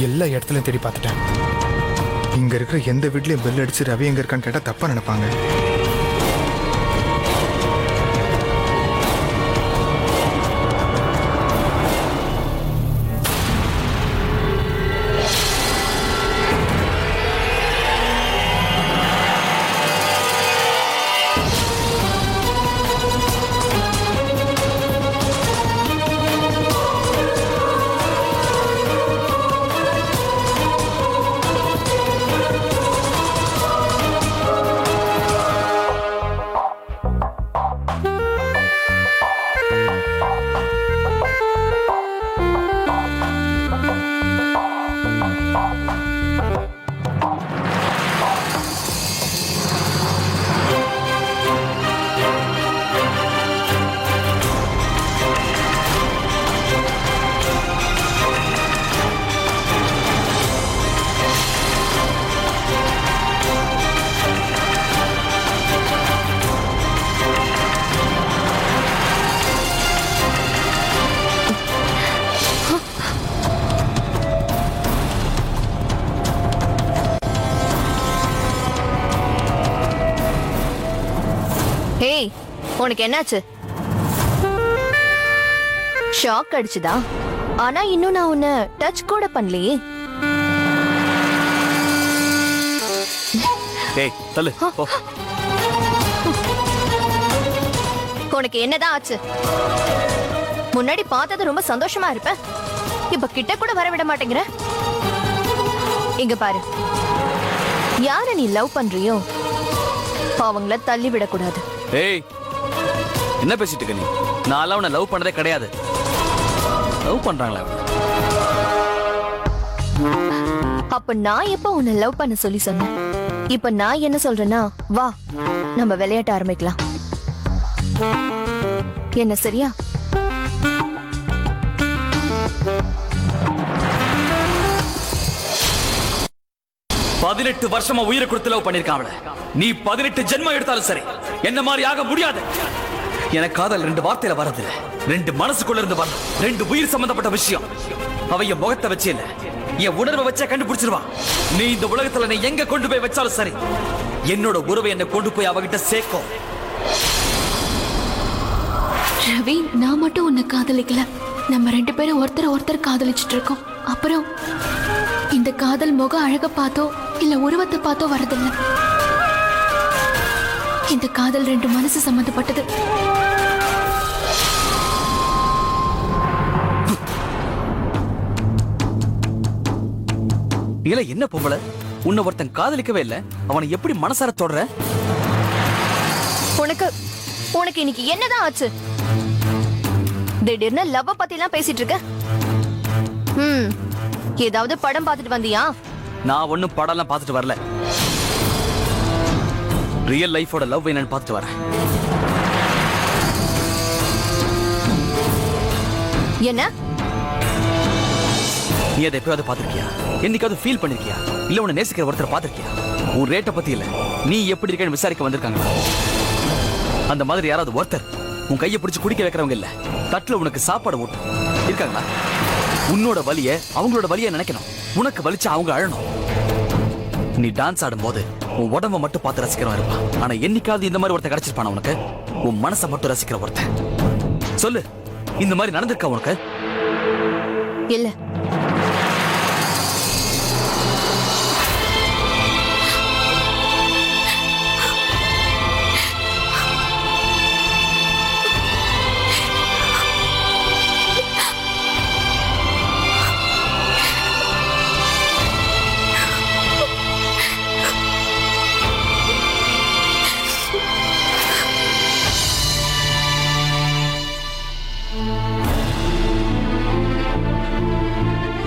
எல்லா இடத்துலயும் தேடி பார்த்துட்டேன். இங்க இருக்கிற எந்த வீட்லயும் பெல் அடிச்சு ரவி எங்க இருக்கான்னு கேட்டா தப்பா நினைப்பாங்க. ஏய், உனக்கு என்னாச்சு? ஷாக் அடிச்சுதா? ஆனா இன்னும் நான் உன்னை டச் கூட பண்ணலையே. ஏய் தள்ளு போ. உனக்கு என்னதான் ஆச்சு? முன்னாடி பார்த்தது ரொம்ப சந்தோஷமா இருப்ப, இப்ப கிட்ட கூட வர விட மாட்டேங்கிற. இங்க பாரு, யார நீ லவ் பண்றியோ அவங்கள தள்ளி விடக்கூடாது. ஏய் என்ன பேசிட்டு இருக்க நீ? நான் உன்னை லவ் பண்ணதே கிடையாது. லவ் பண்றாங்களா? அப்ப நான் எப்ப உன்னை லவ் பண்ண சொல்லி சொன்னேன்? இப்ப நான் என்ன சொல்றேன்னா, வா நம்ம விளையாட்ட ஆரம்பிக்கலாம். என்ன சரியா? பதினெட்டு வருஷமா உயிரை கொடுத்து லவ் பண்ணிருக்கான். நீ 18 ஜென்மம் எடுத்தாலும் சரி என்ன மாதிரி ஆக முடியாது. எனக்கு காதல் 2 வார்த்தையில வரது, 2 மனசுக்குள்ள இருந்து வர 2 உயிர் சம்பந்தப்பட்ட விஷயம். அவ என் முகத்தை வச்சு இல்ல, என் உணர்வை வச்சா கண்டுபிடிச்சிருவா. நீ இந்த உலகத்துல நீ எங்க கொண்டு போய் வச்சாலும் சரி என்னோட உறவை என்ன கொண்டு போய் அவகிட்ட சேர்க்கும். ரவி, நான் மட்டும் உன்னை காதலிக்கல, நம்ம 2 பேரும் ஒருத்தர் காதலிச்சுட்டு இருக்கோம். அப்புறம் இந்த காதல் முக அழக பார்த்தோ இல்ல உருவத்தை பார்த்தோ வரதில்லை. இந்த காதல் 2 மனசு சம்பந்தப்பட்டது. இல்ல என்ன பொம்பளை, உன்னை ஒருத்தன் காதலிக்கவே இல்ல, அவனை எப்படி மனசார தொடர? உனக்கு இன்னைக்கு என்னதான் ஆச்சு? திடீர்னு லவ் பத்தி எல்லாம் பேசிட்டு இருக்க. ஏதாவது படம் பார்த்துட்டு வந்தியா? நான் ஒன்னும் படம்லாம் பார்த்துட்டு வரல. ரியல் லைஃபோட லவ் என்னன்னு பார்த்துட்டு வரேன். என்ன? நீ அதை எப்பயாவது பார்த்திருக்கியா? என்னைக்காவது ஃபீல் பண்ணிருக்கியா? இல்ல உன்னை நேசிக்கிற ஒருத்தர் பார்த்திருக்கியா? உன் ரேட்டை பத்தி இல்ல, நீ எப்படி இருக்கேன்னு விசாரிக்க வந்திருக்காங்களா? அந்த மாதிரி யாராவது ஒருத்தர் உன் கையை பிடிச்சு குடிக்க வைக்கிறவங்க இல்ல, தட்டுல உனக்கு சாப்பாடு ஓட்டும் இருக்காங்களா? உன்னோட வலிய அவங்களோட வலிய நினைக்கணும். உனக்கு வலிச்சா அவங்க அழணும். நீ டான்ஸ் ஆடும் போது உன் உடம்ப மட்டும் பார்த்து ரசிக்கிறவன் இருப்பான். ஆனா என்னைக்காவது இந்த மாதிரி ஒருத்தர் கிடைச்சிருப்பான உனக்கு? உன் மனசை மட்டும் ரசிக்கிற ஒருத்தன். சொல்லு, இந்த மாதிரி நடந்திருக்கா உனக்கு? இல்ல.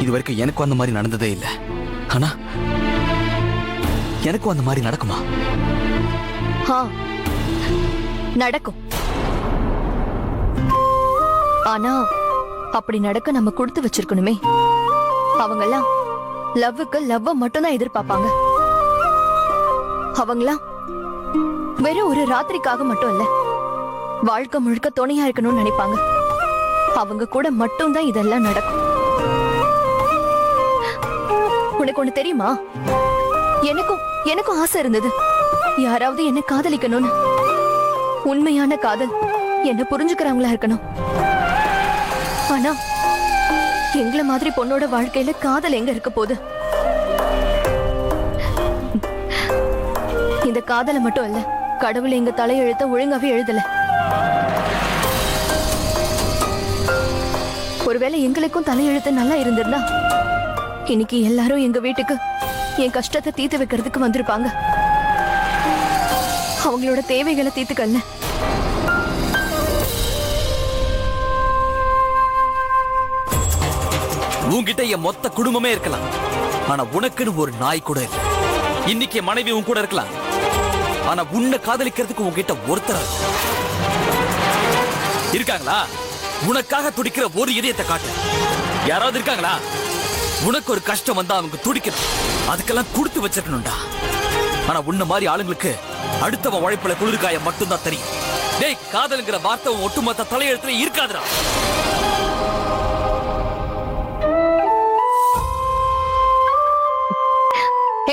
இது வரைக்கும் எனக்கும் அந்த மாதிரி நடந்ததே இல்லை. ஆனா எனக்கும் அந்த மாதிரி நடக்குமா? நடக்கும். ஆனா அப்படி நடக்க நம்ம கொடுத்து வச்சிருக்கணுமே. அவங்கெல்லாம் லவ்வுக்கு லவ்வ மட்டும் தான் எதிர்பார்ப்பாங்க. அவங்களாம் வெறும் ஒரு ராத்திரிக்காக மட்டும் இல்ல, வாழ்க்கை முழுக்க துணையா இருக்கணும்னு நினைப்பாங்க. அவங்க கூட மட்டும் தான் இதெல்லாம் நடக்கும். உனக்கு ஒண்ணு தெரியுமா? எனக்கும் எனக்கும் ஆசை இருந்தது, யாராவது என்ன காதலிக்கணும்னு. உண்மையான காதல் என்ன புரிஞ்சுக்கிறவங்களா இருக்கணும். ஆனா எங்கள மாதிரி பொண்ணோட வாழ்க்கையில காதல் எங்க இருக்க போகுது? இந்த காதலை மட்டும் இல்ல, கடவுள் எங்க தலையெழுத்த ஒழுங்காவே எழுதல. ஒருவேளை எங்களுக்கும் தலையெழுத்து நல்லா இருந்திருந்தா இன்னைக்கு எல்லாரும் எங்க வீட்டுக்கு என் கஷ்டத்தை தீர்த்து வைக்கிறதுக்கு வந்திருப்பாங்க. அவங்களோட தேவைகளை தீர்த்துக்கல்ல. உன்கிட்ட என் மொத்த குடும்பமே இருக்கலாம், ஆனா உனக்குன்னு ஒரு நாய் கூட இல்லை. இன்னைக்கு என் மனைவி உன் கூட இருக்கலாம், ஆனா உன்னை காதலிக்கிறதுக்கு உன்கிட்ட ஒருத்தர் இருக்காங்களா? உனக்காக துடிக்கிற ஒரு இதயத்தை காட்டு. யாராவது இருக்காங்களா? உனக்கு ஒரு கஷ்டம் வந்தா அவங்க துடிக்கணும், அதுக்கெல்லாம் கொடுத்து வச்சிருக்கணும்டா. ஆனா உன்ன மாதிரி ஆளுங்களுக்கு அடுத்தவன் உழைப்புல குளிர்காய மட்டும்தான் தெரியும். டேய், காதல்ங்கிற வார்த்தை ஒட்டுமொத்த தலையெழுத்துல இருக்காதுடா.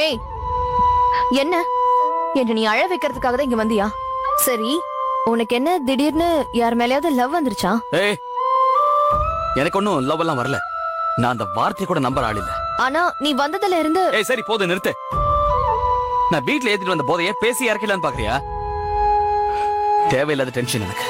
ஏய், என்ன என்ன நீ அழ வைக்கிறதுக்காக தான் இங்க வந்தியா? சரி, உனக்கு என்ன திடீர்னு யார் மேலயாவது லவ் வந்துருச்சா? ஏய், எனக்கு ஒன்னும் லவ் எல்லாம் வரல. நான் அந்த வார்த்தையை கூட நம்பர் ஆள் இல்ல. ஆனா நீ வந்ததுல இருந்து... ஏய், சரி போதும், நிறுத்து. நான் வீட்டுல ஏத்திட்டு வந்த போதைய பேசி இறக்கலான்னு பாக்குறியா? தேவையில்லாத டென்ஷன் எனக்கு.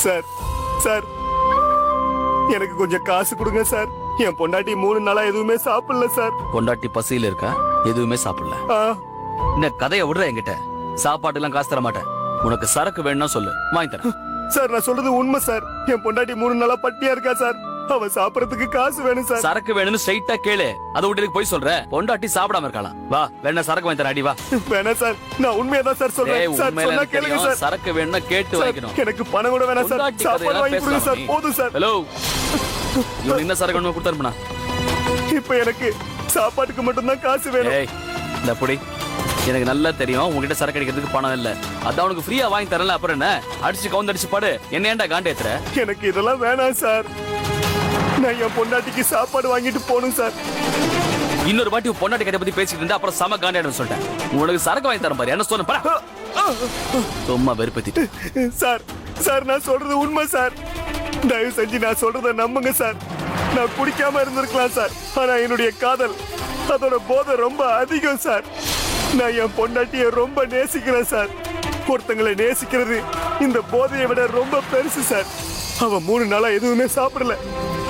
சார் சார், எனக்கு கொஞ்சம் காசு கொடுங்க சார். என் பொண்டாட்டி 3 நாளா எதுவுமே சாப்பிடல சார். பொண்டாட்டி பசியில இருக்கா? எதுவுமே சாப்பிடல. ஆ, இந்த கதையை விடுற என்கிட்ட. சாப்பாட்டு எல்லாம் காசு தர மாட்டேன். உனக்கு சரக்கு வேணும்னா சொல்லு, வாங்கி தரேன். சார் நான் சொல்றது உண்மை சார். என் பொண்டாட்டி 3 நாளா பட்டியா இருக்கா சார். அவ சாப்பிடறதுக்கு காசு வேணும் சார். சரக்கு வேணும்னு ஸ்ட்ரைட்டா கேளு. அதை விட்டு போய் சொல்ற பொண்டாட்டி சாப்பிடாம இருக்கலாம். வா, வேணா சரக்கு வாங்கி தரேன். அடி வா. வேணா சார், நான் உண்மையா தான் சார் சொல்றேன். ஏய், சார் உண்மையில சொன்னா எனக்கு கேளுங்க தெரியும். சார். சரக்கு வேணும்னா கேட்டு வாங்கிக்கணும். எனக்கு பணம் கூட வேணாம் சார். பொண்டாட்டி சாப்பாடு கதையெல்லாம் வாங்கி கொடுங்க சார். பேசலாம். போதும் சார். ஹலோ, இவன் என்ன சரக்கு வேணுமா கொடுத்தாருப்பா? இப்ப எனக்கு சாப்பாட்டுக்கு மட்டும் தான் காசு வேணும். ஏய், இந்த புடி. எனக்கு நல்லா தெரியும் உங்ககிட்ட சரக்கு அடிக்கிறதுக்கு பணம் இல்ல. அதான் உனக்கு ஃப்ரீயா வாங்கி தரல. அப்புறம் என்ன அடிச்சு கவுந்து அடிச்சு பாடு. என்ன ஏன்டா காண்ட ஏத்துற? எனக்கு இதெல்லாம் வேணாம் சார். நான் என் பொண்டாட்டிக்கு சாப்பாடு வாங்கிட்டு போகணும் சார். இன்னொரு வாட்டி உன் பொண்டாட்டி கதை பத்தி பேசிட்டு இருந்தா அப்புறம் சம காண்டாயிடும் சொல்லிட்டேன். உனக்கு சரக்கு வாங்கி தரேன் பாரு. என்ன சொன்ன பாரு. சும்மா வெறுப்பத்திட்டு. சார் சார், நான் சொல்றது உண்மை சார். தயவு செஞ்சு நான் சொல்றத நம்புங்க சார். நான் குடிக்காம இருந்திருக்கலாம் சார், ஆனா என்னுடைய காதல், அதோட போதை ரொம்ப அதிகம் சார். நான் என் பொண்டாட்டிய ரொம்ப நேசிக்கிறேன் சார். ஒருத்தங்களை நேசிக்கிறது இந்த போதையை விட ரொம்ப பெருசு சார். அவ 3 நாளா எதுவுமே சாப்பிடல.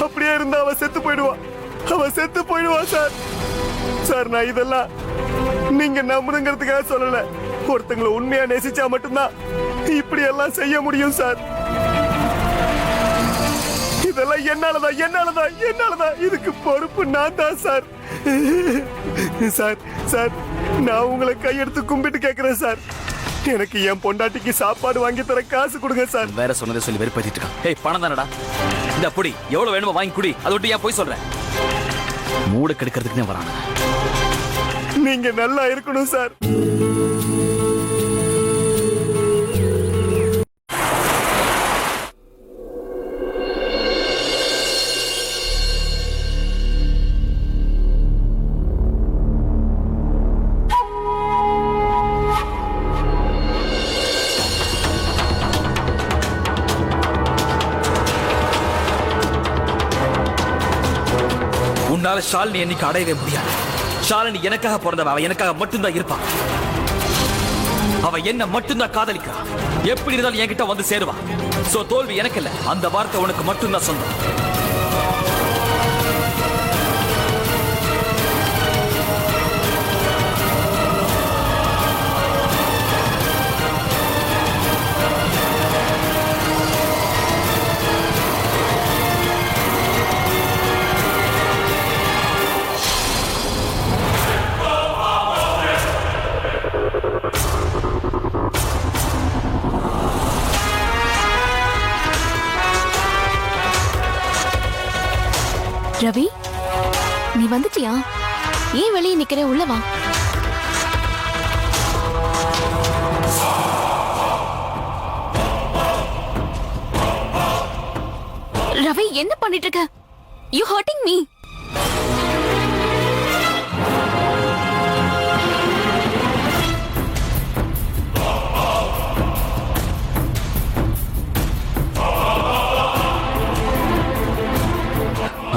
அப்படியே இருந்தா அவ செத்து போயிடுவா. அவ செத்து போயிடுவா சார். சார், நான் இதெல்லாம் நீங்க நம்புங்கிறதுக்காக சொல்லல. ஒருத்தங்களை உண்மையா நேசிச்சா மட்டும்தான் இப்படி எல்லாம் செய்ய முடியும் சார். இதெல்லாம் என்னாலதான் இதுக்கு பொறுப்பு நான் தான் சார். சார் சார், நான் உங்களை கையெடுத்து கும்பிட்டு கேட்கிறேன் சார். எனக்கு என் பொண்டாட்டிக்கு சாப்பாடு வாங்கி தர காசு கொடுங்க சார். வேற சொன்னதை சொல்லி வெறுப்பத்திட்டு இருக்கான். ஏய், பணம் தானடா, இந்த புடி. எவ்வளவு வேணுமோ வாங்கி குடி. அதை விட்டு ஏன் போய் சொல்றேன்? மூட கெடுக்கிறதுக்குன்னே வரான. நீங்க நல்லா இருக்கணும் சார். உன்னால ஷாலினி என்னைக்கு அடையவே முடியாது. ஷாலினி எனக்காக பிறந்தவ. அவ எனக்காக மட்டும்தான் இருப்பான். அவ என்ன மட்டும்தான் காதலிக்கிறா. எப்படி இருந்தாலும் என்கிட்ட வந்து சேருவா. சோ தோல்வி எனக்கு இல்ல. அந்த வார்த்தை உனக்கு மட்டும்தான் சொந்தம். ரவி, நீ வந்துட்டியா? ஏன் வெளியே நிக்கிற? உள்ள வா. ரவி, என்ன பண்ணிட்டு இருக்க? You hurting me.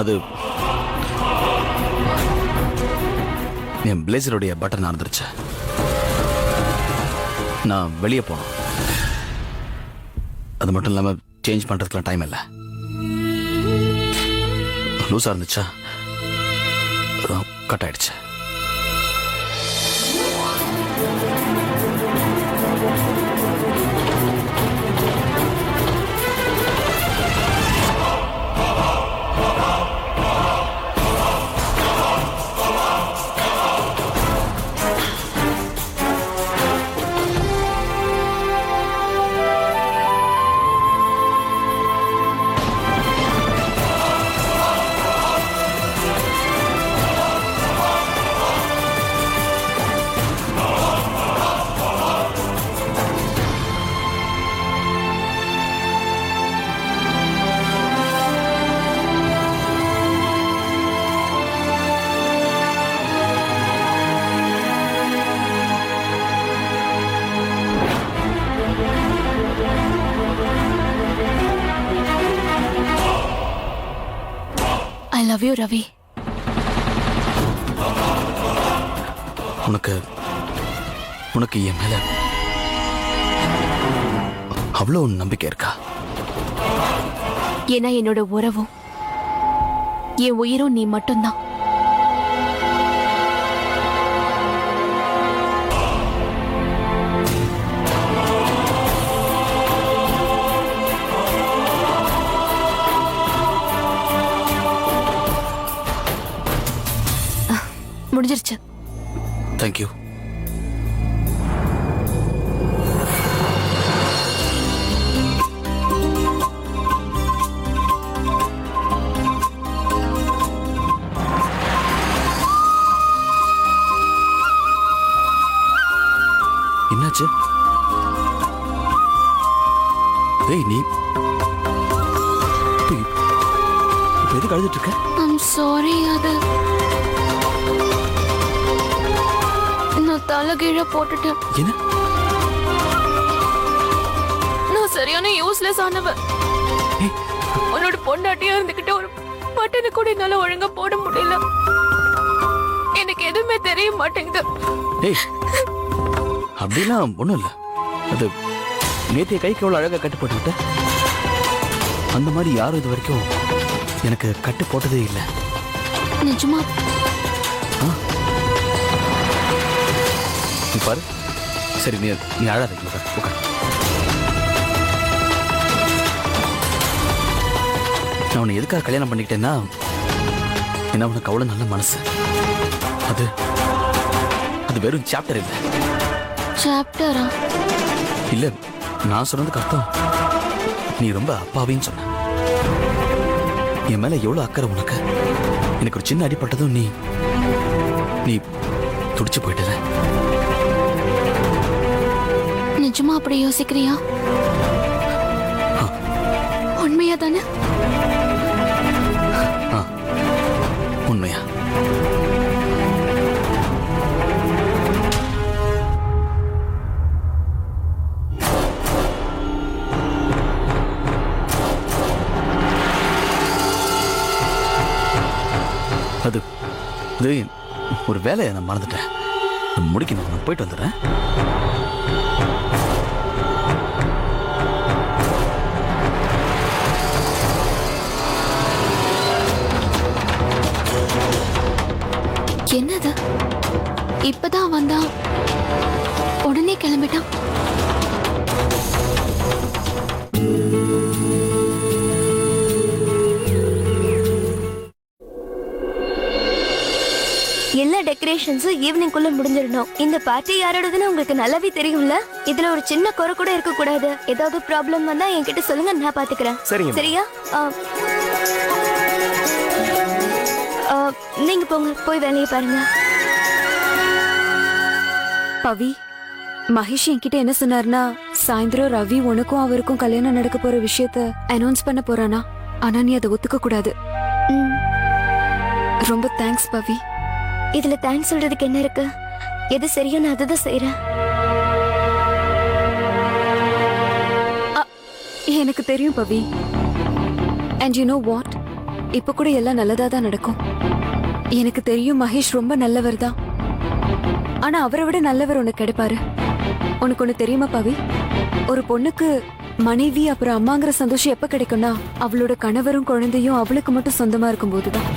அது என் பிளேசருடைய பட்டன் நடந்துருச்சு. நான் வெளியே போனோம். அது மட்டும் இல்லாமல் சேஞ்ச் பண்ணுறதுக்குலாம் டைம் இல்லை. லூஸாக இருந்துச்சா, கட் ஆயிடுச்சு. I love you Ravi. உனக்கு உனக்கு என் மேல அவ்வளோ நம்பிக்கை இருக்கா? ஏன்னா என்னோட உறவும் என் உயிரும் நீ மட்டும்தான். முடிஞ்சிருச்சு. தேங்க்யூ. என்னாச்சு? ஏய், நீ இப்ப எதுக்கு அழுதுட்டு இருக்க? I'm sorry. அது நான் தலைகீழ போட்டுட்டேன். என்ன? நான் சரியான யூஸ்லெஸ் ஆனவ. ஏய், உன்னோட பொண்டாட்டியா இருந்துகிட்டு ஒரு பட்டனை கூட என்னால ஒழுங்கா போட முடியல. எனக்கு எதுவுமே தெரிய மாட்டேங்குது. ஏய், அப்படிலாம் ஒண்ணும் இல்ல. அது நேற்றைய கைக்கு எவ்வளவு அழகா கட்டு போட்டுக்கிட்ட. அந்த மாதிரி யாரும் இது வரைக்கும் எனக்கு கட்டு போட்டதே இல்லை. நிஜமா? நீ பாரு. சரி, நீ அழாத. உட்கார். நான் உன்னை எதுக்காக கல்யாணம் பண்ணிக்கிட்டேன்னா, என்ன உனக்கு அவ்வளவு நல்ல மனசு. அது அது வெறும் சாப்டர் இல்லை. சாப்டரா? இல்ல, நான் சொன்னதுக்கு அர்த்தம் நீ ரொம்ப அப்பாவின்னு சொன்ன. என் மேல எவ்வளவு அக்கறை உனக்கு. எனக்கு ஒரு சின்ன அடிப்பட்டதும் நீ நீ துடிச்சு போயிட்டல. நிஜமா அப்படி யோசிக்கிறியா? உண்மையா தானே? உண்மையா? அது ஒரு வேலையை நான் மறந்துட்டேன். முடிக்கணும். நான் போயிட்டு வந்துடுறேன். என்னது? இப்பதான் வந்தா உடனே கிளம்பிட்டான். எல்லா டெக்கரேஷன்ஸும் ஈவினிங்குள்ள முடிஞ்சிடணும். இந்த பார்ட்டி யாரோடதுன்னு உங்களுக்கு நல்லாவே தெரியும்ல. இதுல ஒரு சின்ன குறை கூட இருக்க கூடாது. ஏதாவது ப்ராப்ளம் வந்தா என்கிட்ட சொல்லுங்க, நான் பாத்துக்கிறேன். சரியா? நீங்க போங்க, போய் வேலையை பாருங்க. பவி, மகேஷ் என்கிட்ட என்ன சொன்னார்னா, சாயந்தரம் ரவி உனக்கும் அவருக்கும் கல்யாணம் நடக்க போற விஷயத்த அனௌன்ஸ் பண்ண போறானா. ஆனா நீ அதை ஒத்துக்க கூடாது. ம், ரொம்ப தேங்க்ஸ் பவி. இதுல தேங்க்ஸ் சொல்றதுக்கு என்ன இருக்கு? எது சரியோ நான் அதுதான் செய்யறேன். எனக்கு தெரியும் பவி. அண்ட் யூ நோ வாட், இப்ப கூட எல்லாம் நல்லதா தான் நடக்கும். எனக்கு தெரியும் மகேஷ் ரொம்ப நல்லவர் தான். ஆனா அவரை விட நல்லவர் உனக்கு கிடைப்பாரு. உனக்கு ஒண்ணு தெரியுமா பவி, ஒரு பொண்ணுக்கு மனைவி அப்புறம் அம்மாங்கிற சந்தோஷம் எப்ப கிடைக்கும்னா அவளோட கணவரும் குழந்தையும் அவளுக்கு மட்டும் சொந்தமா இருக்கும் போதுதான்.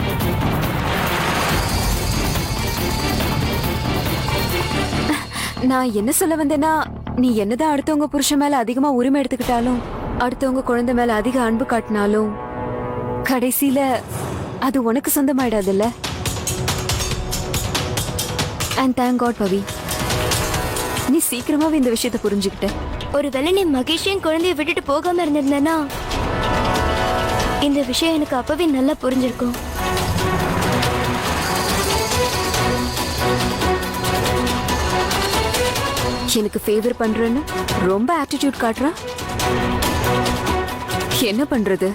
நான் என்ன சொல்ல வந்தேன்னா, நீ என்னதான் அடுத்தவங்க புருஷன் மேல அதிகமா உரிமை எடுத்துக்கிட்டாலும், அடுத்தவங்க குழந்தை மேல அதிக அன்பு காட்டினாலும் கடைசியில அது உனக்கு சொந்தமாயிடாதுல்ல. அண்ட் தேங்க் காட் பவி, நீ சீக்கிரமாவே இந்த விஷயத்தை புரிஞ்சுக்கிட்ட. ஒருவேளை நீ மகேஷையும் குழந்தைய விட்டுட்டு போகாம இருந்திருந்தேன்னா இந்த விஷயம் எனக்கு அப்பவே நல்லா புரிஞ்சிருக்கும். எனக்கு ஃபேவர் பண்றேன்னு ரொம்ப ஆட்டிடியூட் காட்டுறா. என்ன பண்றது?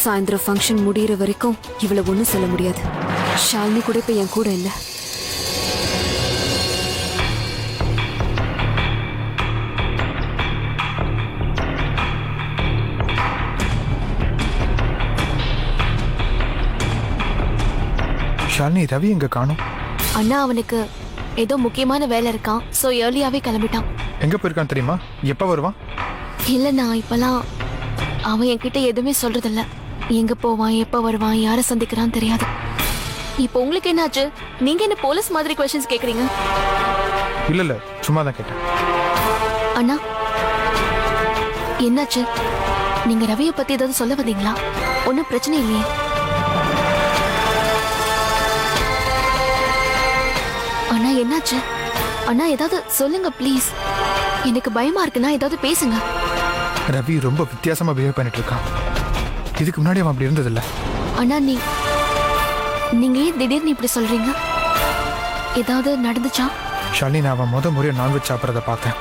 சாயந்தரம் ஃபங்க்ஷன் முடியிற வரைக்கும் இவளை ஒண்ணும் சொல்ல முடியாது. ஷாலினி கூட இப்ப என் கூட இல்ல. ஷாலினி, ரவி எங்க காணோம்? அண்ணா அவனுக்கு ஏதோ முக்கியமான வேலை இருக்கான், சோ ஏர்லியாவே கிளம்பிட்டான். எங்க போயிருக்கான்னு தெரியுமா? எப்ப வருவான்? இல்லண்ணா, இப்பெல்லாம் அவன் என்கிட்ட எதுவுமே சொல்றதில்ல. எங்க போவான், எப்ப வருவான், யாரை சந்திக்கிறான்னு தெரியாது. இப்போ உங்களுக்கு என்னாச்சு? நீங்க என்ன போலீஸ் மாதிரி கொஸ்டின்ஸ் கேக்குறீங்க? இல்ல இல்ல, சும்மா தான் கேட்டேன். அண்ணா என்னாச்சு? நீங்க ரவியை பத்தி ஏதாவது சொல்ல வந்தீங்களா? ஒன்னும் பிரச்சனை இல்லையே? அண்ணா என்னாச்சு? அண்ணா ஏதாவது சொல்லுங்க ப்ளீஸ். எனக்கு பயமா இருக்குண்ணா, ஏதாவது பேசுங்க. ரவி ரொம்ப வித்தியாசமா பிஹேவ் பண்ணிட்டு இருக்கான். இதுக்கு முன்னாடி அவன் அப்படி இருந்ததில்ல. அண்ணா நீங்க ஏன் திடீர்னு இப்படி சொல்றீங்க? ஏதாவது நடந்துச்சா? ஷாலினி, நான் அவன் முறையை நான்வெஜ் சாப்பிட்றத பார்த்தேன்.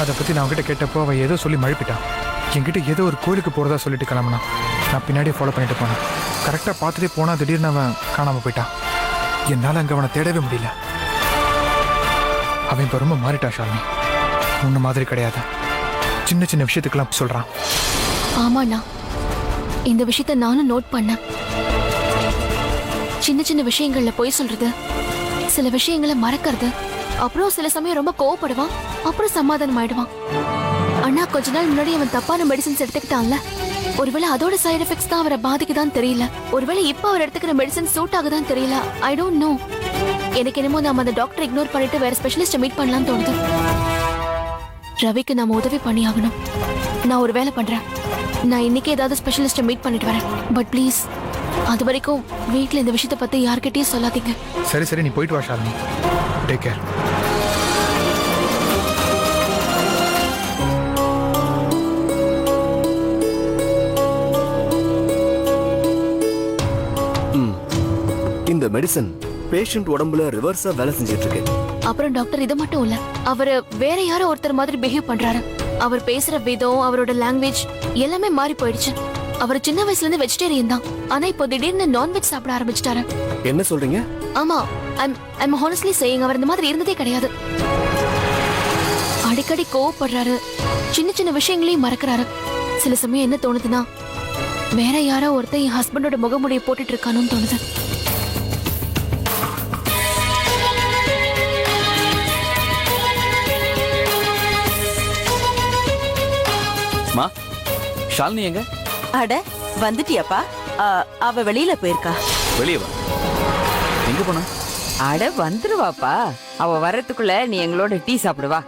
அதை பத்தி நான் அவன்கிட்ட கேட்டப்போ அவன் ஏதோ சொல்லி மழுப்பிட்டான். என்கிட்ட ஏதோ ஒரு கோயிலுக்கு போறதா சொல்லிட்டு கிளம்புனான். நான் பின்னாடியே ஃபாலோ பண்ணிட்டு போனேன். கரெக்டா பார்த்துட்டே போனா திடீர்னு அவன் காணாம போயிட்டான். என்னால அங்க அவனை தேடவே முடியல. அவன் இப்ப ரொம்ப மாறிட்டான் ஷாலினி. முன்ன மாதிரி கிடையாது. சின்ன சின்ன விஷயத்துக்கெல்லாம் சொல்றான். ஆமாண்ணா, இந்த விஷயத்த நானும் நோட் பண்ணேன். சின்ன சின்ன விஷயங்கள்ல போய் சொல்றது, சில விஷயங்களை மறக்கிறது, அப்புறம் சில சமயம் ரொம்ப கோவப்படுவான், அப்புறம் சமாதானம் ஆயிடுவான். அண்ணா கொஞ்ச நாள் முன்னாடி அவன் தப்பான மெடிசன்ஸ் எடுத்துக்கிட்டான்ல, ஒருவேளை அதோட சைடு எஃபெக்ட்ஸ் தான் அவரை பாதிக்குதான் தெரியல. ஒருவேளை இப்ப அவர் எடுத்துக்கிற மெடிசன் சூட் ஆகுதான் தெரியல. I don't know. எனக்கு என்னமோ நாம அந்த டாக்டர் இக்னோர் பண்ணிட்டு வேற ஸ்பெஷலிஸ்ட மீட் பண்ணலாம்னு தோணுது. ரவிக்கு நாம உதவி பண்ணி ஆகணும். நான் ஒரு வேலை பண்றேன். நான் இன்னைக்கு ஏதாவது ஸ்பெஷலிஸ்ட மீட் பண்ணிட்டு வரேன். பட் ப்ளீஸ் அது வரைக்கும் வீட்ல இந்த விஷயத்தை பத்தி யார்கிட்டயும் சொல்லாதீங்க. சரி சரி, நீ போயிட்டு வா ஷாலினி. Take care. இந்த மெடிசன் பேஷண்ட் உடம்புல ரிவர்ஸா வேலை செஞ்சிட்டு இருக்கு. அப்புறம் டாக்டர் இது மட்டும் இல்ல, அவரு வேற யாரோ ஒருத்தர் மாதிரி பிஹேவ் பண்றாரு. அவர் பேசுற விதம், அவரோட லாங்குவேஜ் எல்லாமே மாறி போயிடுச்சு. அவர் சின்ன வயசுல இருந்து வெஜிடேரியன் தான், ஆனா இப்போ திடீர்னு நான்வெஜ் சாப்பிட ஆரம்பிச்சிட்டாரு. என்ன சொல்றீங்க? ஆமா, ஐம் ஹானஸ்ட்லி சேயிங், அவர் இந்த மாதிரி இருந்ததே கிடையாது. அடிக்கடி கோவப்படுறாரு, சின்ன சின்ன விஷயங்களையும் மறக்கிறாரு. சில சமயம் என்ன தோணுதுன்னா, வேற யாரோ ஒருத்தர் என் ஹஸ்பண்டோட முகமுடியை போட்டுட்டு இருக்கானு தோணுது. மா, ஷாலினி எங்க? அட வந்துட்டியாப்பா? அவ வெளியில போயிருக்கா. வெளியே வா. எங்க போனா? அட வந்துருவாப்பா. அவ வர்றதுக்குள்ள நீ எங்களோட டீ சாப்பிடுவா.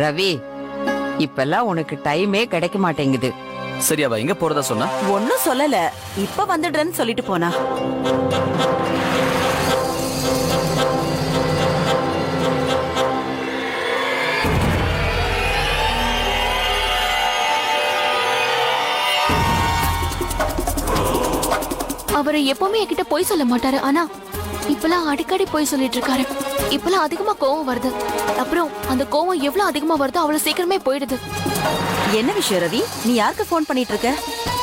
ரவி, இப்பெல்லாம் உனக்கு டைமே கிடைக்க மாட்டேங்குது. சரி, அவ எங்க போறதா சொன்னா? ஒன்னும் சொல்லல, இப்ப வந்துடுறேன்னு சொல்லிட்டு போனா. அவர் எப்பவுமே என்கிட்ட பொய் சொல்ல மாட்டாரு, ஆனா இப்பெல்லாம் அடிக்கடி பொய் சொல்லிட்டு இருக்காரு. இப்பெல்லாம் அதிகமா கோவம் வருது. அப்புறம் அந்த கோவம் எவ்வளவு அதிகமா வருதோ அவ்வளவு சீக்கிரமே போயிடுது. என்ன விஷயம் ரவி? நீ யாருக்கு ஃபோன் பண்ணிட்டு இருக்க?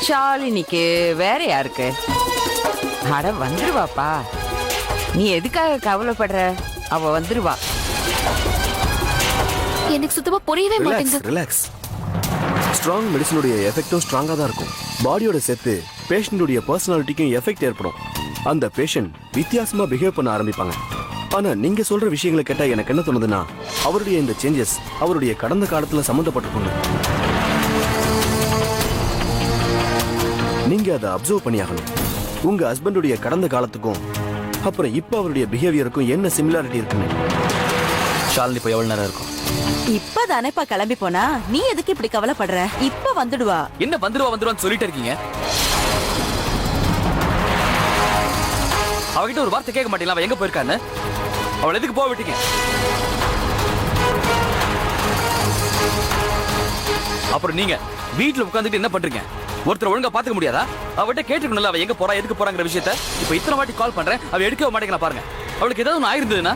ஷாலினிக்கு வேற யாருக்கு? அட வந்துருவாப்பா, நீ எதுக்காக கவலைப்படுற? அவ வந்துருவா. எனக்கு சுத்தமா புரியவே மாட்டேங்குது. ரிலாக்ஸ். ஸ்ட்ராங் மெடிசனுடைய எஃபெக்டும் ஸ்ட்ராங்கா தான் இருக்கும். பாடியோட சேர்த்து பேஷண்ட்டுடைய பர்சனாலிட்டிக்கும் எஃபெக்ட் ஏற்படும். அந்த பேஷண்ட் வித்தியாசமா பிஹேவ் பண்ண ஆரம்பிப்பாங்க. ஆனா நீங்க சொல்ற விஷயங்களை கேட்டா எனக்கு என்ன தோணுதுன்னா, அவருடைய இந்த சேஞ்சஸ் அவருடைய கடந்த காலத்துல சம்பந்தப்பட்டிருக்கும். நீங்க அதை அப்சர்வ் பண்ணியாகணும். உங்க ஹஸ்பண்டுடைய கடந்த காலத்துக்கும் அப்புறம் இப்ப அவருடைய பிஹேவியருக்கும் என்ன சிமிலாரிட்டி இருக்குன்னு. ஷாலினி இப்போ எவ்வளவு நேரம் இருக்கும்? இப்பதானேப்பா கிளம்பி போனா, நீ எதுக்கு இப்படி கவலைப்படுற? இப்ப வந்துடுவா. என்ன வந்துருவான்னு சொல்லிட்டு இருக்கீங்க? அவகிட்ட ஒரு வார்த்தை கேட்க மாட்டீங்களா? அவ எங்க போயிருக்கான்னு? அவளை எதுக்கு போக விட்டீங்க? அப்புறம் நீங்க வீட்டுல உட்காந்துட்டு என்ன பண்றீங்க? ஒருத்தர் ஒழுங்கா பாத்துக்க முடியாதா? அவகிட்ட கேட்டுக்கணும்ல, அவ எங்க போறா எதுக்கு போறாங்கிற விஷயத்த. இப்ப இத்தனை வாட்டி கால் பண்றேன், அவ எடுக்கவே மாட்டேங்கிறா பாருங்க. அவளுக்கு ஏதாவது ஒன்று ஆயிருந்ததுன்னா